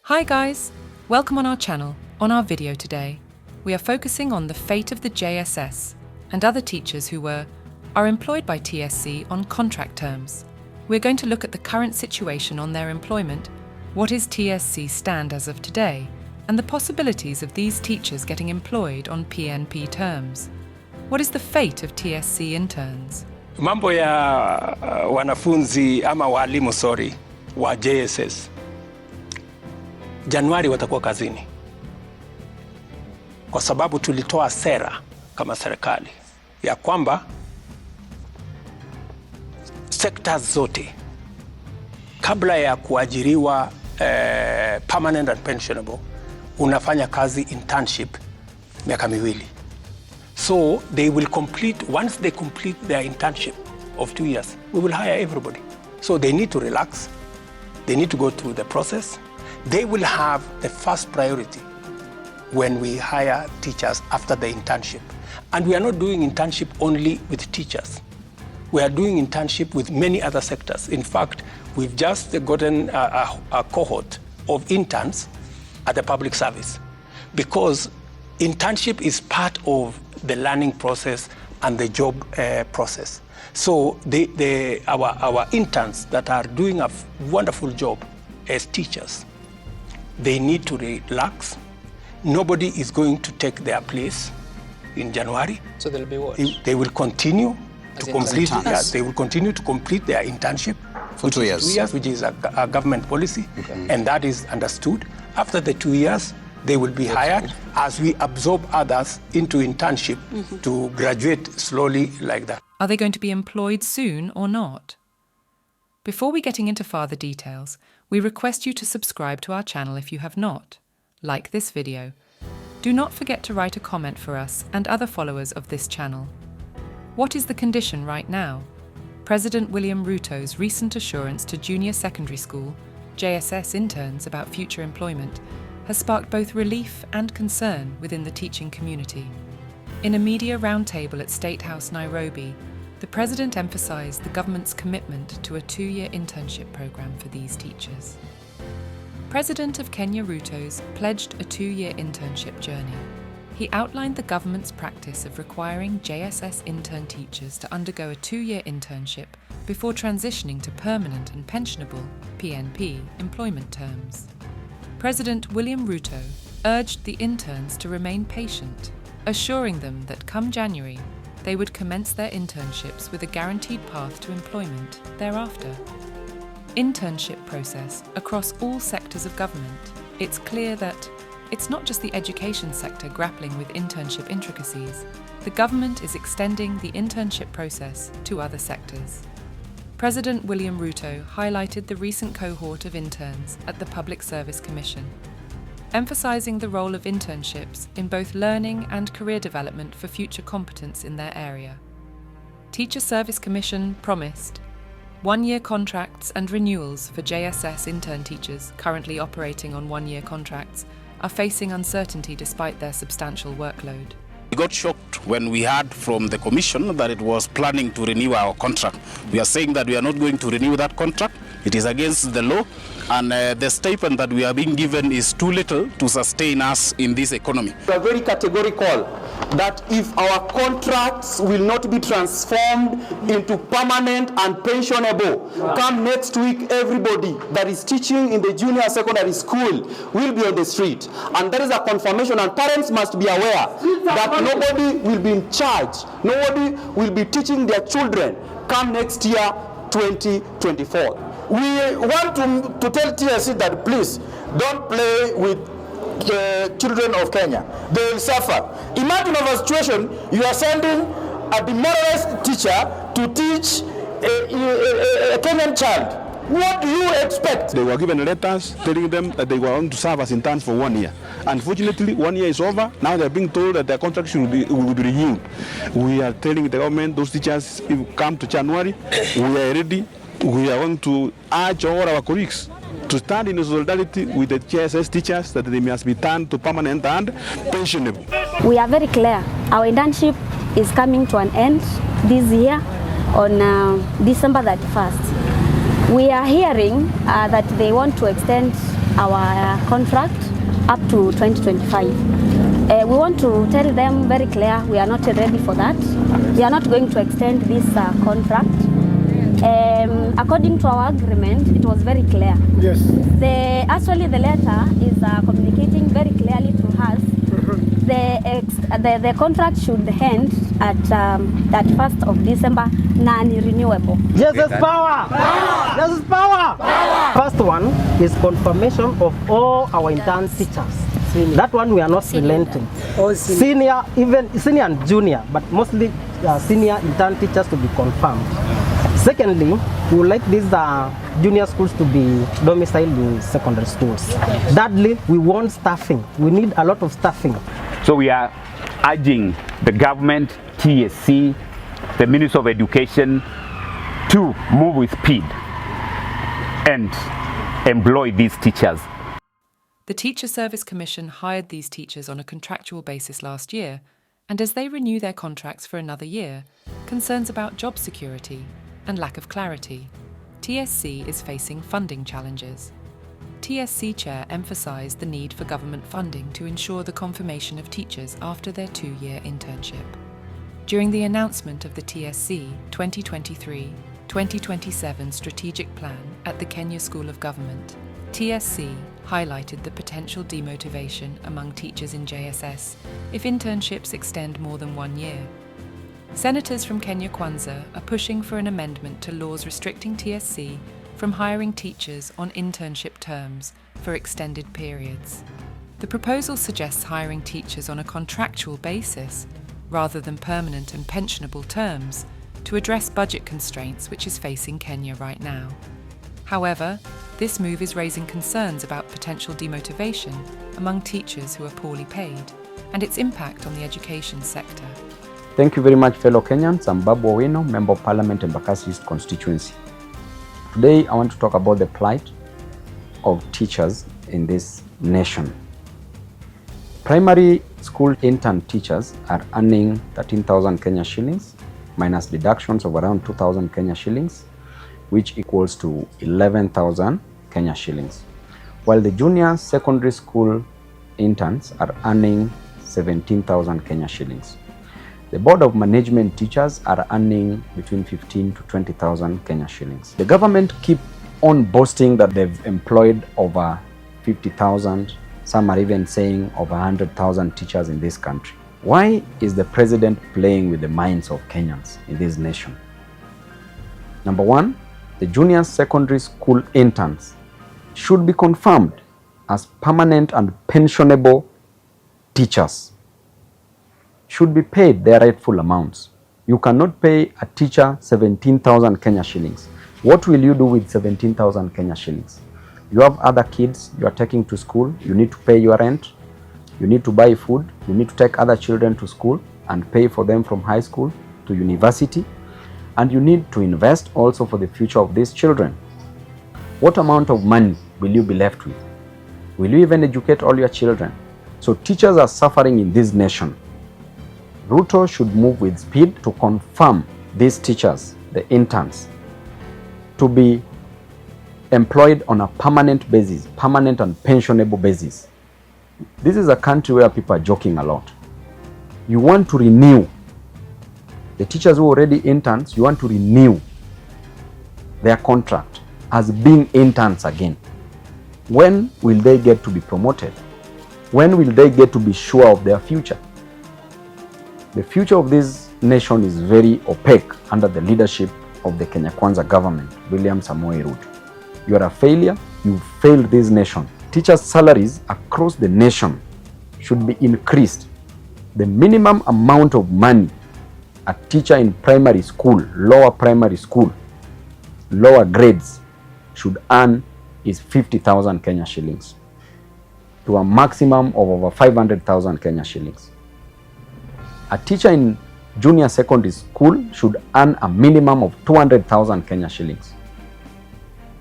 Hi guys! Welcome on our channel. On our video today, we are focusing on the fate of the JSS and other teachers who are employed by TSC on contract terms. We're going to look at the current situation on their employment, what is TSC stand as of today, and the possibilities of these teachers getting employed on PNP terms. What is the fate of TSC interns? Mambo ya wanafunzi ama walimu wa JSS. Januari watakuwa kazini. Kwa sababu tulitoa sera kama serikali ya kwamba sectors zote kabla ya kuajiriwa Permanent and Pensionable unafanya kazi internship miaka miwili. So they will complete, once they complete their internship of 2 years, we will hire everybody. So they need to relax. They need to go through the process. They will have the first priority when we hire teachers after the internship. And we are not doing internship only with teachers. We are doing internship with many other sectors. In fact, we've just gotten a cohort of interns at the public service, because internship is part of the learning process and the job process. So our interns that are doing a wonderful job as teachers, they need to relax. Nobody is going to take their place in January. So they'll be what? They will continue to complete. Yeah, they will continue to complete their internship for 2 years. 2 years, which is a government policy, okay. And that is understood. After the 2 years, they will be hired as we absorb others into internship to graduate slowly like that. Are they going to be employed soon or not? Before we getting into further details, we request you to subscribe to our channel if you have not. Like this video. Do not forget to write a comment for us and other followers of this channel. What is the condition right now? President William.Ruto's recent assurance to junior secondary school, JSS interns about future employment has sparked both relief and concern within the teaching community. In a media roundtable at State House, Nairobi, the President emphasised the government's commitment to a 2-year internship programme for these teachers. President of Kenya.Ruto's pledged a 2-year internship journey. He outlined the government's practice of requiring JSS intern teachers to undergo a 2-year internship before transitioning to permanent and pensionable (PNP) employment terms. President William.Ruto urged the interns to remain patient, assuring them that come January, they would commence their internships with a guaranteed path to employment thereafter. Internship process across all sectors of government. It's clear that it's not just the education sector grappling with internship intricacies. The government is extending the internship process to other sectors. President William.Ruto highlighted the recent cohort of interns at the Public Service Commission, emphasising the role of internships in both learning and career development for future competence in their area. Teacher Service Commission promised 1-year contracts and renewals for JSS intern teachers currently operating on 1-year contracts are facing uncertainty despite their substantial workload. We got shocked when we heard from the Commission that it was planning to renew our contract. We are saying that we are not going to renew that contract. It is against the law, and the stipend that we are being given is too little to sustain us in this economy. We are very categorical that if our contracts will not be transformed into permanent and pensionable, come next week everybody that is teaching in the junior secondary school will be on the street. And that is a confirmation, and parents must be aware that nobody will be in charge, nobody will be teaching their children come next year, 2024. We want to tell TSC that please don't play with the children of Kenya. They will suffer. Imagine of a situation, you are sending a demoralized teacher to teach a Kenyan child. What do you expect? They were given letters telling them that they were going to serve as interns for 1 year. Unfortunately, 1 year is over. Now they're being told that their contract will be renewed. We are telling the government, those teachers, if you come to January, we are ready. We are going to urge all our colleagues to stand in solidarity with the JSS teachers that they must be turned to permanent and pensionable. We are very clear. Our internship is coming to an end this year on December 31st. We are hearing that they want to extend our contract up to 2025. We want to tell them very clear we are not ready for that. We are not going to extend this contract. According to our agreement, it was very clear. Yes. Actually, the letter is communicating very clearly to us. The contract should end at 1st of December, non-renewable. JSS power! JSS power! First one is confirmation of all our intern teachers. That one we are not relenting. Senior, even senior and junior, but mostly senior intern teachers to be confirmed. Secondly, we would like these junior schools to be domiciled in secondary schools. Thirdly, we want staffing. We need a lot of staffing. So we are urging the government, TSC, the Ministry of Education to move with speed and employ these teachers. The Teacher Service Commission hired these teachers on a contractual basis last year, and as they renew their contracts for another year, concerns about job security and lack of clarity, TSC is facing funding challenges. TSC Chair emphasised the need for government funding to ensure the confirmation of teachers after their 2-year internship. During the announcement of the TSC 2023-2027 strategic plan at the Kenya School of Government, TSC highlighted the potential demotivation among teachers in JSS if internships extend more than 1 year. Senators from Kenya Kwanza are pushing for an amendment to laws restricting TSC from hiring teachers on internship terms for extended periods. The proposal suggests hiring teachers on a contractual basis rather than permanent and pensionable terms to address budget constraints which is facing Kenya right now. However, this move is raising concerns about potential demotivation among teachers who are poorly paid and its impact on the education sector. Thank you very much, fellow Kenyans. I'm Babu Owino, Member of Parliament in Advocacy East constituency. Today, I want to talk about the plight of teachers in this nation. Primary school intern teachers are earning 13,000 Kenya shillings minus deductions of around 2,000 Kenya shillings, which equals to 11,000 Kenya shillings. While the junior secondary school interns are earning 17,000 Kenya shillings. The Board of Management teachers are earning between 15 to 20,000 Kenya shillings. The government keep on boasting that they've employed over 50,000, some are even saying over 100,000 teachers in this country. Why is the president playing with the minds of Kenyans in this nation? Number one, the junior secondary school interns should be confirmed as permanent and pensionable teachers, should be paid their rightful amounts. You cannot pay a teacher 17,000 Kenya shillings. What will you do with 17,000 Kenya shillings? You have other kids you are taking to school, you need to pay your rent, you need to buy food, you need to take other children to school and pay for them from high school to university, and you need to invest also for the future of these children. What amount of money will you be left with? Will you even educate all your children? So teachers are suffering in this nation. Ruto should move with speed to confirm these teachers, the interns, to be employed on a permanent basis, permanent and pensionable basis. This is a country where people are joking a lot. You want to renew the teachers who are already interns, you want to renew their contract as being interns again. When will they get to be promoted? When will they get to be sure of their future? The future of this nation is very opaque under the leadership of the Kenya Kwanza government, William Samoei Ruto. You are a failure, you failed this nation. Teachers' salaries across the nation should be increased. The minimum amount of money a teacher in primary school, lower primary school, lower grades should earn is 50,000 Kenya shillings to a maximum of over 500,000 Kenya shillings. A teacher in junior secondary school should earn a minimum of 200,000 Kenya shillings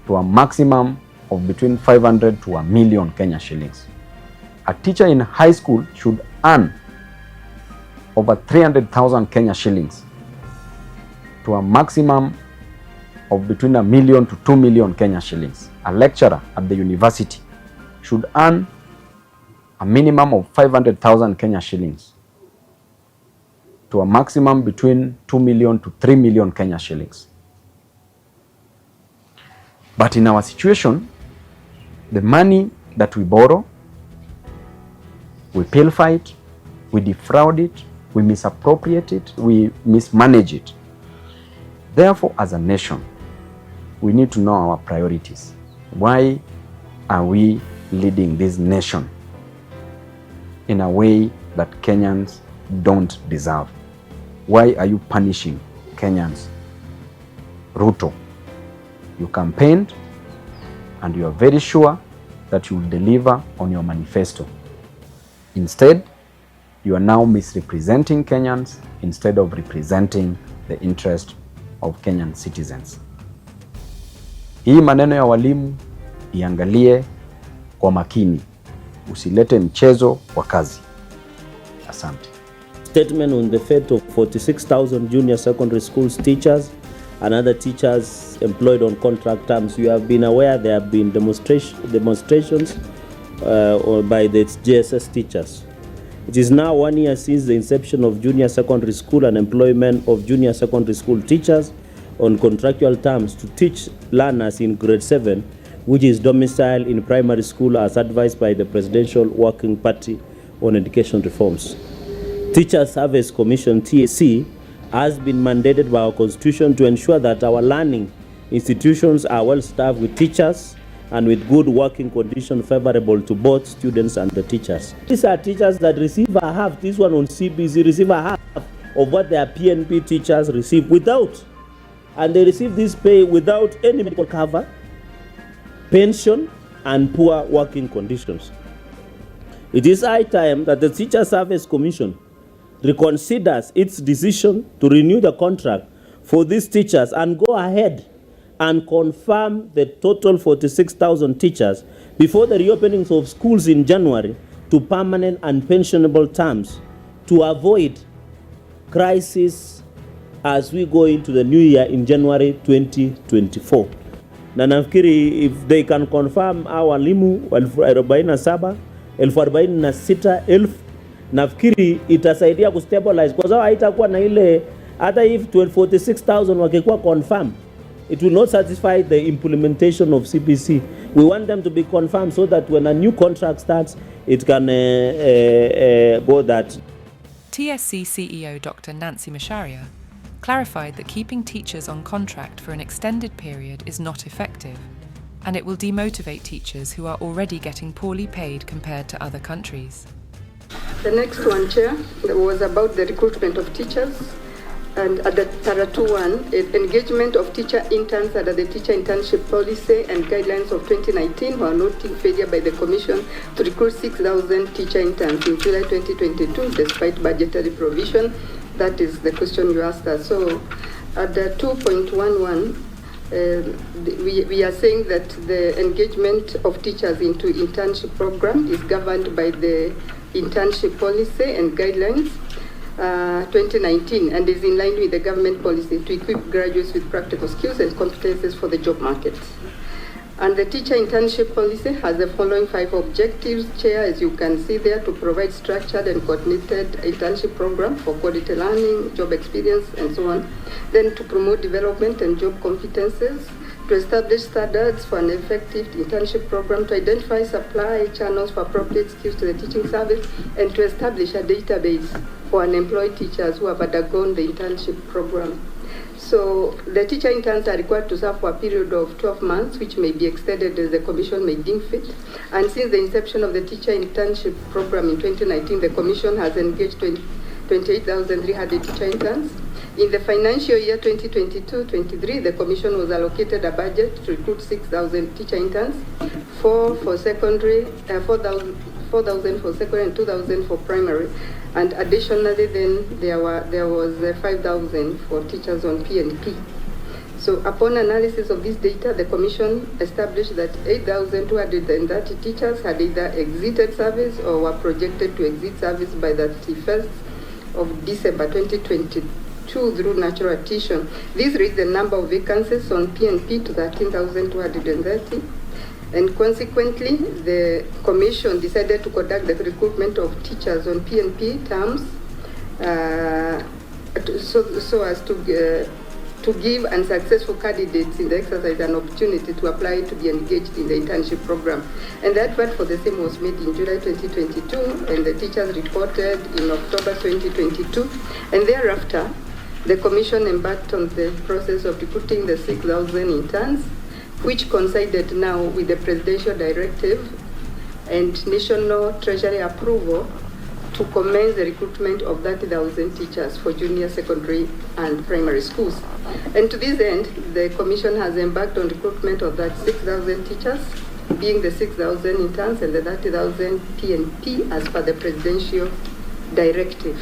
to a maximum of between 500 to 1 million Kenya shillings. A teacher in high school should earn over 300,000 Kenya shillings to a maximum of between 1 million to 2 million Kenya shillings. A lecturer at the university should earn a minimum of 500,000 Kenya shillings to a maximum between 2 million to 3 million Kenya shillings. But in our situation, the money that we borrow, we pilfer it, we defraud it, we misappropriate it, we mismanage it. Therefore, as a nation, we need to know our priorities. Why are we leading this nation in a way that Kenyans don't deserve? Why are you punishing Kenyans? Ruto, you campaigned and you are very sure that you will deliver on your manifesto. Instead, you are now misrepresenting Kenyans instead of representing the interest of Kenyan citizens. Hii maneno ya walimu iangalie kwa makini. Usilete mchezo wa kazi. Asante. Statement on the fate of 46,000 junior secondary schools teachers and other teachers employed on contract terms. You have been aware there have been demonstrations by the JSS teachers. It is now 1 year since the inception of junior secondary school and employment of junior secondary school teachers on contractual terms to teach learners in grade 7, which is domiciled in primary school as advised by the Presidential Working Party on Education Reforms. Teachers Service Commission, TSC, has been mandated by our Constitution to ensure that our learning institutions are well staffed with teachers and with good working conditions favorable to both students and the teachers. These are teachers that receive a half, this one on CBC, receive a half of what their PNP teachers receive without, and they receive this pay without any medical cover, pension, and poor working conditions. It is high time that the Teacher Service Commission reconsiders its decision to renew the contract for these teachers and go ahead and confirm the total 46,000 teachers before the reopenings of schools in January to permanent and pensionable terms to avoid crisis as we go into the new year in January 2024. Na nafikiri if they can confirm our walimu 47,046,000, nafikiri itasaidia kustabilize kwa sababu haitakuwa na ile hata if 46,000 wakikuwa confirm, it will not satisfy the implementation of CBC. We want them to be confirmed so that when a new contract starts, it can go that. TSC CEO Dr. Nancy Macharia clarified that keeping teachers on contract for an extended period is not effective, and it will demotivate teachers who are already getting poorly paid compared to other countries. The next one, Chair, was about the recruitment of teachers. And at the Para 2.1, engagement of teacher interns under the teacher internship policy and guidelines of 2019 were noting failure by the Commission to recruit 6,000 teacher interns in July 2022 despite budgetary provision. That is the question you asked us. So at the 2.11, we are saying that the engagement of teachers into internship program is governed by the internship policy and guidelines 2019 and is in line with the government policy to equip graduates with practical skills and competences for the job market. And the teacher internship policy has the following 5 objectives, Chair, as you can see there, to provide structured and coordinated internship program for quality learning, job experience, and so on. Then to promote development and job competences, to establish standards for an effective internship program, to identify supply channels for appropriate skills to the teaching service, and to establish a database for unemployed teachers who have undergone the internship program. So the teacher interns are required to serve for a period of 12 months, which may be extended as the Commission may deem fit. And since the inception of the teacher internship program in 2019, the Commission has engaged 28,300 teacher interns. In the financial year 2022-23, the Commission was allocated a budget to recruit 6,000 teacher interns, 4,000 for secondary, 4,000 for secondary and 2,000 for primary. And additionally, then there was 5,000 for teachers on P&P. So upon analysis of this data, the Commission established that 8,230 teachers had either exited service or were projected to exit service by the 31st of December 2022 through natural attrition. This raised the number of vacancies on P&P to 13,230. And consequently, the Commission decided to conduct the recruitment of teachers on PNP terms so as to give unsuccessful candidates in the exercise an opportunity to apply to be engaged in the internship program. And the advert for the same was made in July 2022, and the teachers reported in October 2022. And thereafter, the Commission embarked on the process of recruiting the 6,000 interns, which coincided now with the presidential directive and National Treasury approval to commence the recruitment of 30,000 teachers for junior secondary and primary schools. And to this end, the Commission has embarked on recruitment of that 6,000 teachers, being the 6,000 interns and the 30,000 PNP as per the presidential directive.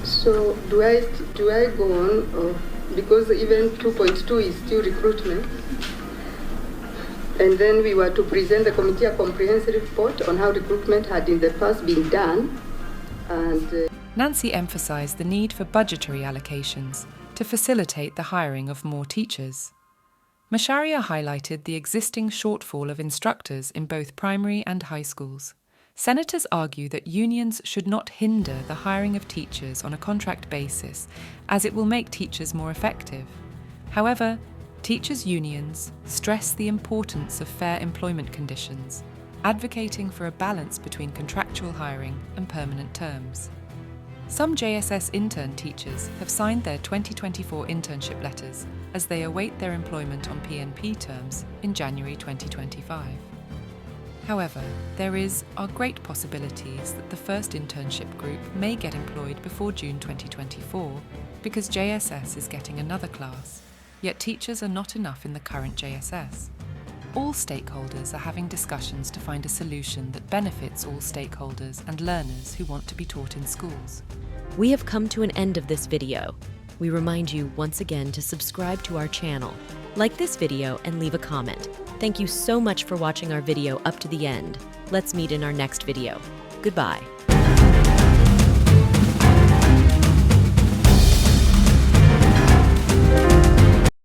So do I go on? Because even 2.2 is still recruitment. And then we were to present the committee a comprehensive report on how recruitment had in the past been done. And Nancy emphasised the need for budgetary allocations to facilitate the hiring of more teachers. Macharia highlighted the existing shortfall of instructors in both primary and high schools. Senators argue that unions should not hinder the hiring of teachers on a contract basis, as it will make teachers more effective. However, teachers' unions stress the importance of fair employment conditions, advocating for a balance between contractual hiring and permanent terms. Some JSS intern teachers have signed their 2024 internship letters as they await their employment on PNP terms in January 2025. However, there are great possibilities that the first internship group may get employed before June 2024 because JSS is getting another class. Yet teachers are not enough in the current JSS. All stakeholders are having discussions to find a solution that benefits all stakeholders and learners who want to be taught in schools. We have come to an end of this video. We remind you once again to subscribe to our channel, like this video, and leave a comment. Thank you so much for watching our video up to the end. Let's meet in our next video. Goodbye.